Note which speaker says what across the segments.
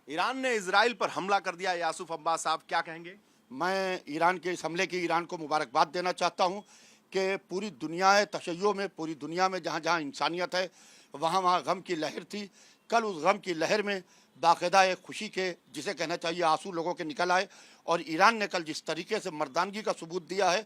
Speaker 1: Iran ने Israel पर हमला कर दिया, यासूफ अब्बास साहब क्या कहेंगे?
Speaker 2: मैं ईरान के इस हमले की ईरान को मुबारकबाद देना चाहता हूं कि पूरी दुनिया है तशय्यो में, पूरी दुनिया में जहां जहां इंसानियत है वहां वहां गम की लहर थी। कल उस गम की लहर में बाकायदा एक खुशी के, जिसे कहना चाहिए आंसू लोगों के निकल आए। और ईरान ने कल जिस तरीके से मर्दानगी का सबूत दिया है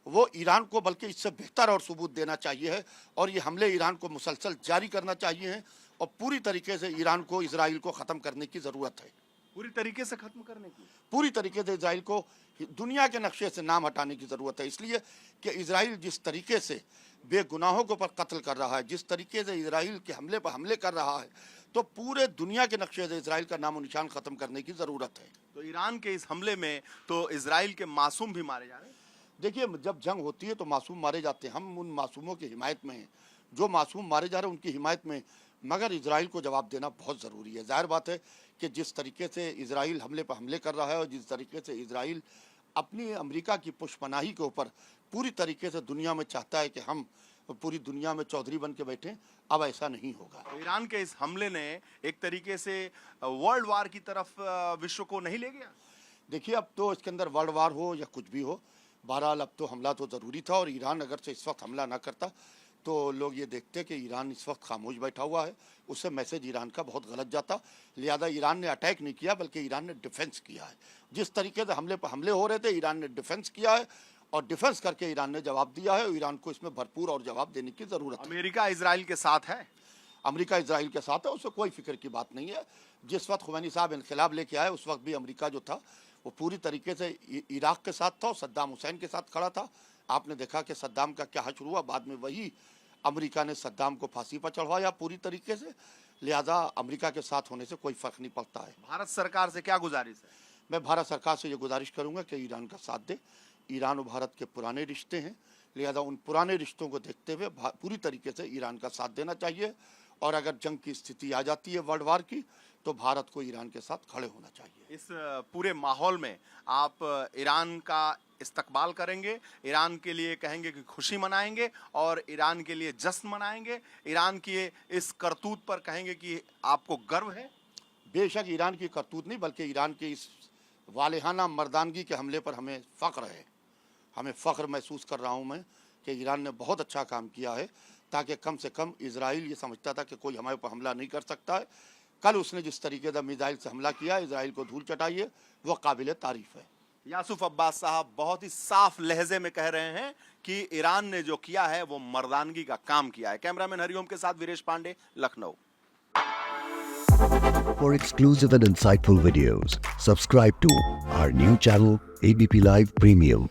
Speaker 2: वो ईरान को बल्कि इससे बेहतर और सबूत देना चाहिए है। और ये हमले ईरान को मुसलसल जारी करना चाहिए हैं और पूरी तरीके से ईरान को, इजराइल को ख़त्म करने की ज़रूरत है।
Speaker 1: पूरी तरीके से खत्म करने की,
Speaker 2: पूरी तरीके से इजराइल को दुनिया के नक्शे से नाम हटाने की ज़रूरत है। इसलिए कि इजराइल जिस तरीके से बेगुनाहों के ऊपर कत्ल कर रहा है, जिस तरीके से इजराइल के हमले पर हमले कर रहा है, तो पूरे दुनिया के नक्शे से इजराइल का नामो निशान ख़त्म करने की ज़रूरत है।
Speaker 1: तो ईरान के इस हमले में तो इजराइल के मासूम भी मारे जा रहे हैं।
Speaker 2: देखिए, जब जंग होती है तो मासूम मारे जाते हैं, हम उन मासूमों की हिमायत में हैं जो मासूम मारे जा रहे हैं, उनकी हिमायत में। मगर इजराइल को जवाब देना बहुत ज़रूरी है। ज़ाहिर बात है कि जिस तरीके से इजराइल हमले पर हमले कर रहा है और जिस तरीके से इजराइल अपनी अमेरिका की पुष्पनाही के ऊपर पूरी तरीके से दुनिया में चाहता है कि हम पूरी दुनिया में चौधरी बन के बैठें, अब ऐसा नहीं होगा।
Speaker 1: तो ईरान के इस हमले ने एक तरीके से वर्ल्ड वार की तरफ विश्व को नहीं ले गया।
Speaker 2: देखिए, अब तो इसके अंदर वर्ल्ड वार हो या कुछ भी हो, बहरहाल अब तो हमला तो ज़रूरी था। और ईरान अगर से इस वक्त हमला ना करता तो लोग ये देखते कि ईरान इस वक्त खामोश बैठा हुआ है, उससे मैसेज ईरान का बहुत गलत जाता। लिहाजा ईरान ने अटैक नहीं किया बल्कि ईरान ने डिफेंस किया है। जिस तरीके से हमले पर हमले हो रहे थे, ईरान ने डिफेंस किया है और डिफेंस करके ईरान ने जवाब दिया है। और ईरान को इसमें भरपूर और जवाब देने की ज़रूरत है।
Speaker 1: अमेरिका इजराइल के साथ है,
Speaker 2: अमेरिका इजराइल के साथ है, उससे कोई फिक्र की बात नहीं है। जिस वक्त खुमैनी साहब इनकलाब लेके आए उस वक्त भी अमेरिका जो था वो पूरी तरीके से इराक के साथ था और सद्दाम हुसैन के साथ खड़ा था। आपने देखा कि सद्दाम का क्या हश्र हुआ, बाद में वही अमेरिका ने सद्दाम को फांसी पर चढ़वाया पूरी तरीके से। लिहाजा अमेरिका के साथ होने से कोई फ़र्क नहीं पड़ता है।
Speaker 1: भारत सरकार से क्या गुजारिश है?
Speaker 2: मैं भारत सरकार से ये गुजारिश करूँगा कि ईरान का साथ दे। ईरान और भारत के पुराने रिश्ते हैं, लिहाजा उन पुराने रिश्तों को देखते हुए पूरी तरीके से ईरान का साथ देना चाहिए। और अगर जंग की स्थिति आ जाती है वर्ल्ड वार की, तो भारत को ईरान के साथ खड़े होना चाहिए।
Speaker 1: इस पूरे माहौल में आप ईरान का इस्तकबाल करेंगे, ईरान के लिए कहेंगे कि खुशी मनाएंगे और ईरान के लिए जश्न मनाएंगे, ईरान की इस करतूत पर कहेंगे कि आपको गर्व है?
Speaker 2: बेशक ईरान की करतूत नहीं बल्कि ईरान की इस वालेहाना मर्दानगी के हमले पर हमें फ़ख्र है। हमें फ़ख्र महसूस कर रहा हूँ मैं कि ईरान ने बहुत अच्छा काम किया है, ताकि कम से कम इजराइल ये समझता था कि कोई हमारे ऊपर हमला नहीं कर सकता है। कल उसने जिस तरीके से मिसाइल से हमला किया, इजराइल को धूल चटाई है, वह काबिल तारीफ़ है।
Speaker 1: यासूफ अब्बास साहब बहुत ही साफ लहजे में कह रहे हैं कि ईरान ने जो किया है वो मर्दानगी का काम किया है। कैमरामैन हरिओम के साथ Viresh Pandey, Lucknow.
Speaker 3: For exclusive and insightful videos, subscribe to our new channel ABP Live Premium.